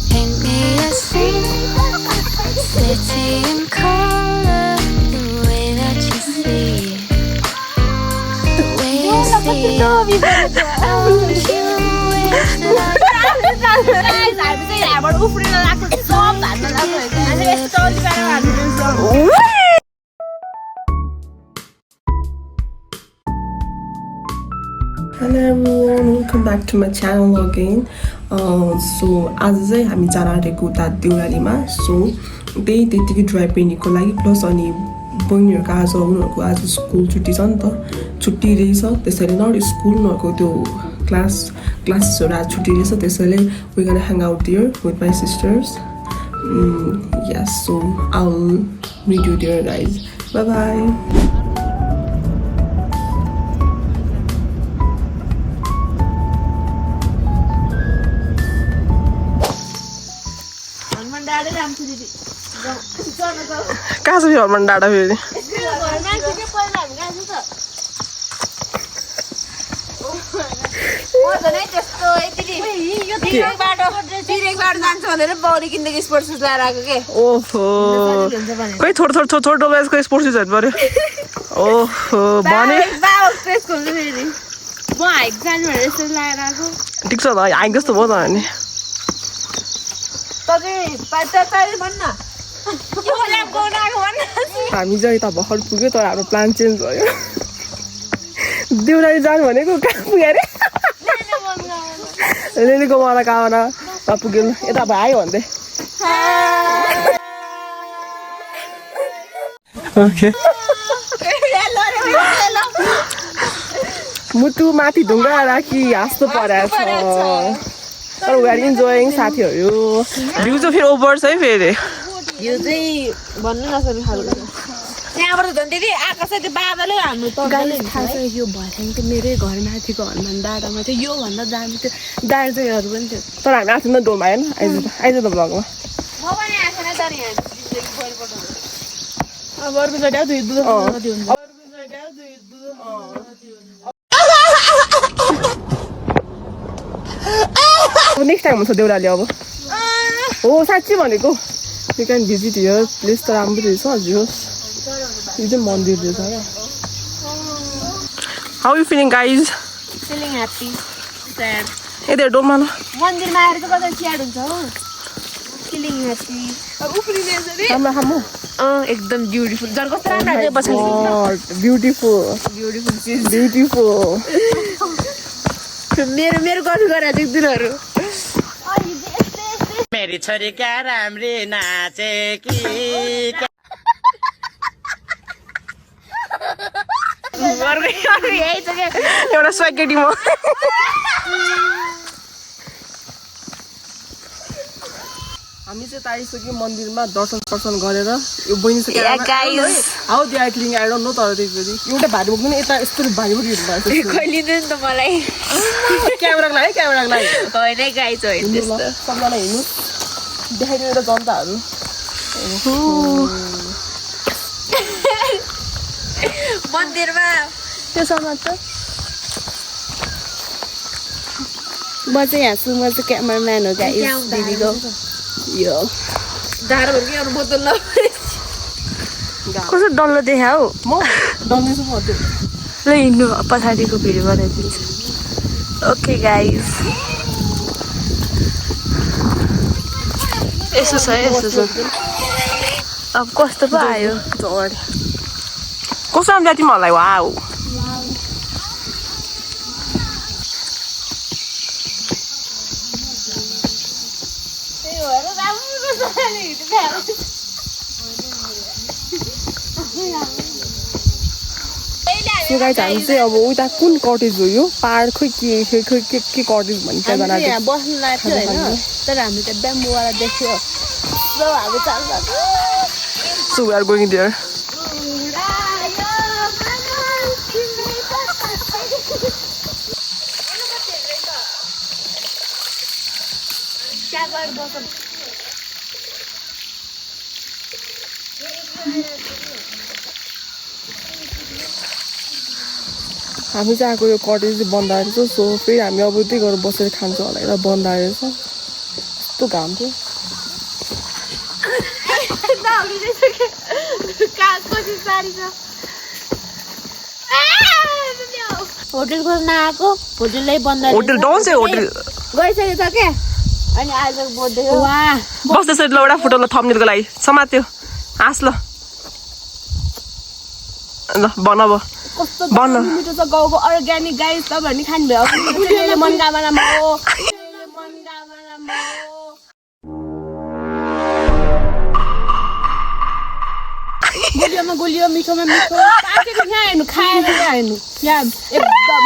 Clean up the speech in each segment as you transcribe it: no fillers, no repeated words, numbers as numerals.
Paint me a scene, city in color, the way that you see, the way you see it. I want you wish that Hello everyone, welcome back to my channel again. So आज चाहिँ हामी जान आँटेको उता देउरालीमा. So त्यतिकै dry पिकनिकको लागि plus अनि बहिनीहरूको उनीहरूको आज स्कुल छुट्टी छ नि त, छुट्टी रहेछ. त्यसैले न स्कुल उनीहरूको त्यो क्लासेसहरू आज छुट्टी रहेछ. त्यसैले we gonna hang out there with my sisters. Yes, so I'll meet you there guys. Bye bye. कहाँ छ हर्मन डाँडा फेरि? ओहो खोइ थोर डोबाइसको स्पोर्ट्स सुजहरू पर्यो. ओहो भने ठिक छ त हाइक जस्तो भयो त अनि. हामी चाहिँ यता भर्खर पुग्यो तर हाम्रो प्लान चेन्ज भयो. देउराली जानु भनेको कहाँ पुग्यो अरे? लेलीको मलाई कामना पुग्यो. यता भाइ भन्दै मुटु माथि ढुङ्गा राखी हाँस्नु परेको छ. तर वी आर इन्जोइङ साथीहरू. भ्यू चाहिँ फेरि ओभर छ है फेरि. यो चाहिँ भन्नु नसक्ने खालको त्यहाँबाट झन् त्यति आकाश त्यो बादलै हाम्रो गाली थाहा छ यो भएन त्यो मेरै घर माथिको हनुमान डाँडामा थियो. योभन्दा दामी त्यो दार्जिलिङहरू पनि थियो. तर हामी आफ्नो त डोलमा आएन. आइज त भ्लगमा म पनि आएको छैन तर यहाँ अब अर्को जग्गा दुई दुध कति हुन्छ. नेक्स्ट टाइम हुन्छ देउराली अब. हो साँच्ची भनेको you can visit here. Place त राम्रो रहेछ हजुर. यो चाहिँ मन्दिर रहेछ क्या. How you feeling guys? Feeling happy sad. यता डोलमा न मन्दिरमा आएर चाहिँ कता स्याड हुन्छ हो. फिलिङ ह्याप्पी अब उफ्रिने राम्रो खामु. एकदम ब्युटिफुल जर कस्तो राम्रो आयो पछाडि ब्युटिफुल चिज ब्युटिफुल. मेरो गफ गरेर दिनहरू मेरी छोरी क्या राम्री नाचे कि एउटा स्वाकेटी म. हामी चाहिँ आइसक्यो मन्दिरमा दर्शन गरेर. यो बहिनी how they are cling I don't know. तर त्यसपछि एउटा भारी बोक्नु यता यस्तो भारी बोकिदिनु खोलिदिनु नि त मलाई क्यामेराको लागि होइन गाइज होइन त्यस्तो सबैजना हिँड्नु देखाइदिनु त जनताहरू. मन्दिरमा त्यो समाचार म चाहिँ यहाँ छु. म चाहिँ क्यामराम्यान हो गाइस दिदीको. यो धारो भन्ने अरू बोतल ल कस्तो डल्लो देखा हौ. म डल्दैछु म त्यो. ल हिँड्नु पछाडिको भिडियो बनाइदिन्छु. ओके गाइस यसो छ. अब कस्तो पो आयो. कस्तो राम्रो तिमीहरूलाई? वाउ सो गाइस हामी चाहिँ अब उता कुन कटेज हो यो पाहाड खोइ के कटेज भन्छ त्यहाँ हामी यहाँ बस्नु लाग्थ्यो होइन. तर हामी त ब्याम्बोवाला देख्यो. सो हामी चाल्छ. So we are going there. हामी चाहिँ आएको यो कटेज चाहिँ बन्द रहेछ सो फेरि हामी अब त्यही गरेर बसेर खान्छौँ होला यता बन्द रहेछ यस्तो घाम थियो होटल खोज्न आएको होटलै बन्द होटल डन चाहिँ होटल गइसकेको छ क्या अनि आज बोल्दै बस्दैछ ल एउटा फोटो ल थम्नेलको लागि समात्यो हाँस ल ल बन अब कस्तो मिठो छ गाउँको अर्ग्यानिक गाइस तपाईँहरू नि खानुभयो मनकामना हो गोलियोमा गोलियो मिठोमा मिठो पाकेको यहाँ हेर्नु खाएर यहाँ हेर्नु यहाँ एकदम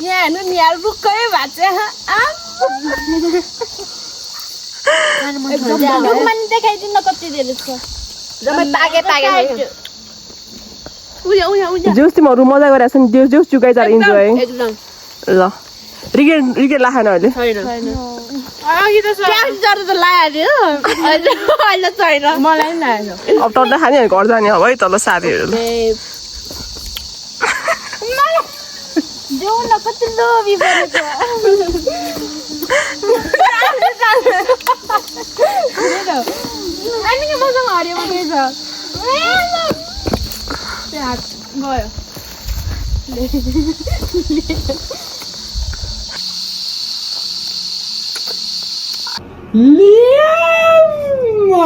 यहाँ हेर्नु नि यार रुक्कै भएको छ देखाइदिनु कति धेरै छ जोस तिमीहरू मजा गरिरहेको छ नि जोस जोस चुकाइ जा इन्जोय ल रिगेट लाखेन अहिले मलाई पनि लाग्यो अब टर्दा खाने घर जाने अब है तल साथीहरू कति लोभी परेको मसँग हरियो मात्रै छ गयो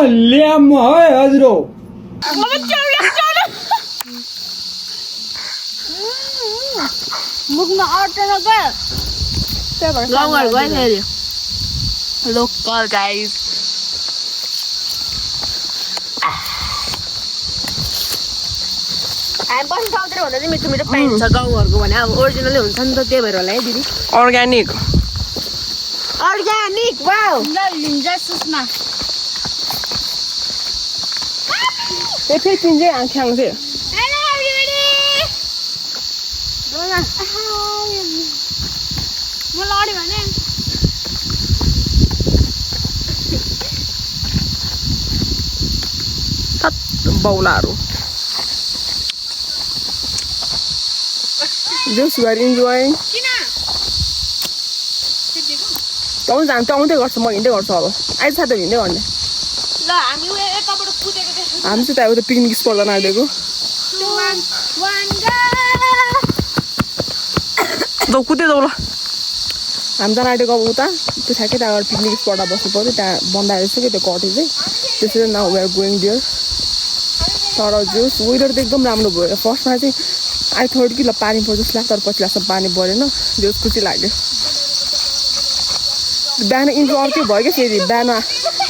ल्याम है हजुर मुखमा अटेन क्या गाउँघर गयो फेरि लोकल गाइस हामी बस्नु ठाउँतिर हुँदा चाहिँ मिठो मिठो पाइन्छ गाउँघरको भने अब ओरिजिनलै हुन्छ नि त त्यही भएर होला है दिदी अर्ग्यानिक अर्ग्यानिक वाउ लिन्छ सुस्मा ए फेरि किन्छे आँख्याङ चाहिँ म लड्यो भने बौलाहरू जोस युआर इन्जोय तँ आउँदै गर्छ म हिँड्दै गर्छु अब आइज साथीहरू हिँड्दै गर्ने ल हामी यताबाट कुदेको देख्छौँ हामी चाहिँ त्यहाँ उता पिकनिक स्पट जान आइदिएको जाउ कुदे जाउ ल हामी जान आँटेको अब उता त्यो ठ्याक्कै त्यहाँबाट पिकनिक स्पटमा बस्नु पऱ्यो त्यहाँ बन्द रहेछ कि त्यो कटेज चाहिँ त्यसरी now we are going there तर जोस वेदर त एकदम राम्रो भयो फर्स्टमा चाहिँ आई थर्ड कि ल पानी पर्छ जस्तो लाग्छ तर पछि लाग्छ पानी परेन जोस खुसी लाग्यो बिहान इन्ट्रो अर्कै भयो क्या फेरि बिहान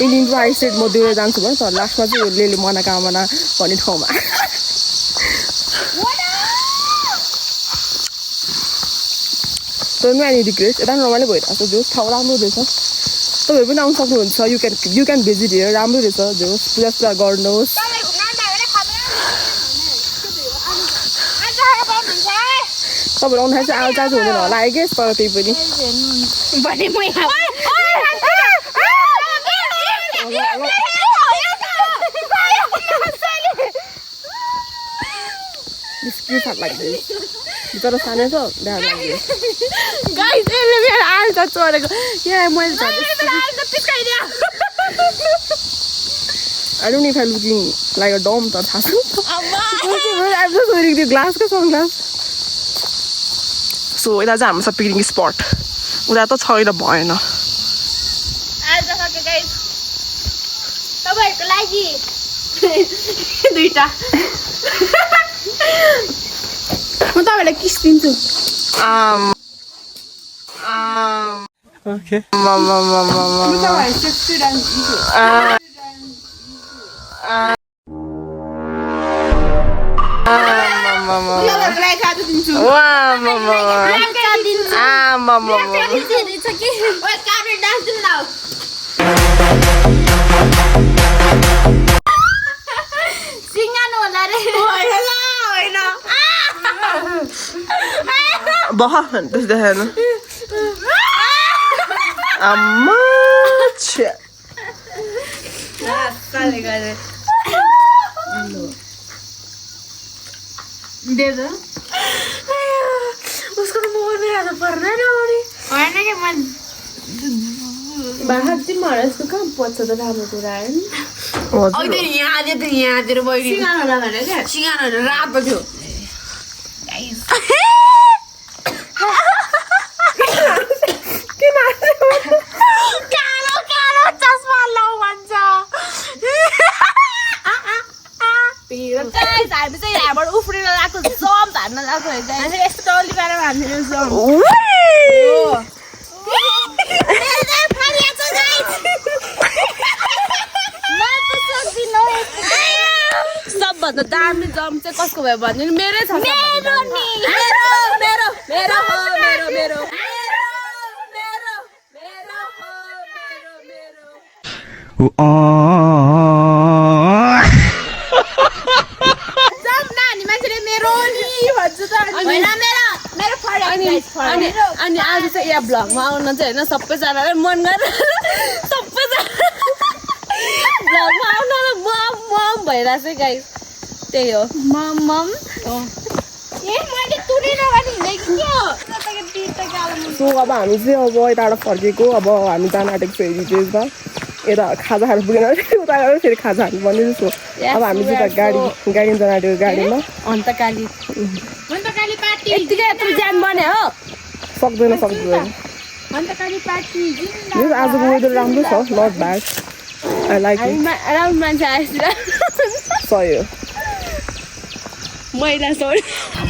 इन्ट्रो आइसेट म देउरा जान्छु भने तर लास्टमा चाहिँ लेले मनोकामना भन्ने ठाउँमा तर नो एनी रिग्रेट यता रमाइलो भइरहेको छ जोस ठाउँ राम्रो रहेछ तपाईँहरू पनि आउनु सक्नुहुन्छ यु क्यान भिजिट हियर राम्रो रहेछ जोस पूजा गर्नुहोस् तपाईँहरू आउँदाखेरि चाहिँ आज चार्ज हुँदैन होला आई गेस तर त्यही पनि स्क्रिन लाग्यो तर सानो छ बिहान लाग्यो गाइस यसले मेरो आल्ट चोरेको यहाँ मैले I don't know if I'm looking like a dom तर थाहा छ I'm just wearing the glass का sunglass so यता चाहिँ हाम्रो छ पिकनिक स्पट उता त छैन भएन आज सके गाइस तपाईहरुको लागि दुईटा म तपाईलाई किस दिन्छु Okay. म तपाईहरु सेक्सी डान्स दिन्छु बह त्यस देखेन आम्मा छ्या दे दो उसको तो मोर में आधा पर्दैन नि होइन के मन बाहर चाहिँ मलाई यस्तो कहाँ पच्छ त राम्रो कुरा होइन अहिले यहाँतिर बहिनी सिँगारो लगाएर क्या सिँगारो रातो थियो कालो कालो चस्मा लाउ भन्छ गाइस हामी चाहिँ यहाँबाट उफ्रेर आएको जम्प हान्न गएको है गाइस यस्तो टल्ली पारेर हान्दिनु जम्प सबभन्दा दामी जम्प चाहिँ कसको भयो भने मेरै छ मेरो मेरो मेरो हो मेरो मेरो जम्प नानी मान्छेले मेरो नि भन्छ त होइन मेरो मेरो अनि आज चाहिँ यहाँ भ्लगमा आउन चाहिँ होइन सबैजनालाई मन गरेर सबैजना भ्लगमा आउन मम मम भइरहेको छ गाइस त्यही हो मम मम ए मैले तुरेर पनि हिँडेँ कि सो अब हामी चाहिँ अब यताबाट फर्केको अब हामी जान आँटेको छ हेरिटेजमा यता खाजा खानु पुगेन उता गएर फेरि खाजा खानु पर्ने जस्तो अब हामी चाहिँ त गाडी जान आँटेको गाडीमा अन्त काली पार्टी यतिकै यत्रो जान बन्यो हो सक्दैन काली पार्टी यो आजको वेदर राम्रो छ not bad I like it राम्रो मान्छे आएछ सही हो मैला सोड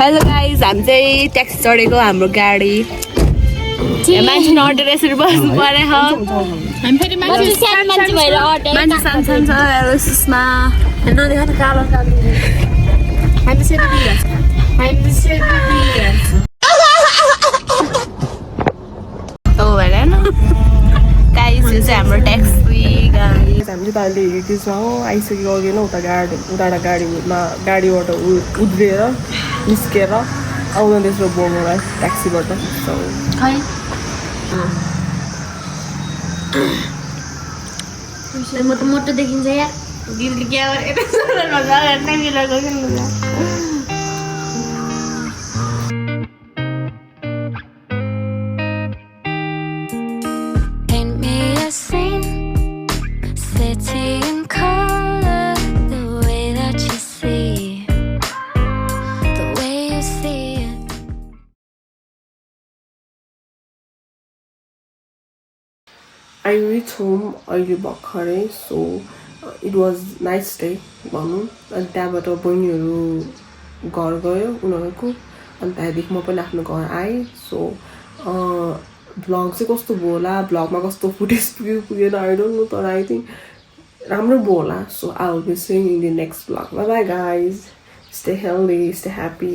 हेलो गाइज हामी चाहिँ ट्याक्सी चढेको हाम्रो गाडी मान्छे नअटेर यसरी बस्नु पर्यो हामी फेरि मान्छे सानो मान्छे भएर अटेर मान्छे सानो सानो छ हेलो सुषमा नदेख न कालो कालो हामी हो भएर न गाइज यो चाहिँ हाम्रो ट्याक्सी गाइज हामी चाहिँ अहिले हेरिटेजमा हो आइसकेको अघि नै उताबाट गाडीबाट उद्रिएर निस्केर आउँदैछ बोमोलाई ट्याक्सीबाट मोटो मोटो देखिन्छ यार गिल्ड क्या Paint me a scene, city in color, the way that you see, the way you see it. I reached home अहिले भर्खरै so it was nice day भनौँ अनि त्यहाँबाट बहिनीहरू घर गयो उनीहरूको अनि त्यहाँदेखि म पनि आफ्नो घर आएँ सो भ्लग चाहिँ कस्तो भयो होला भ्लगमा कस्तो फुटेज पुगेन आई डोन्ट नो तर आई थिङ्क राम्रो भयो होला so I will be seeing in the next vlog bye bye guys stay healthy stay happy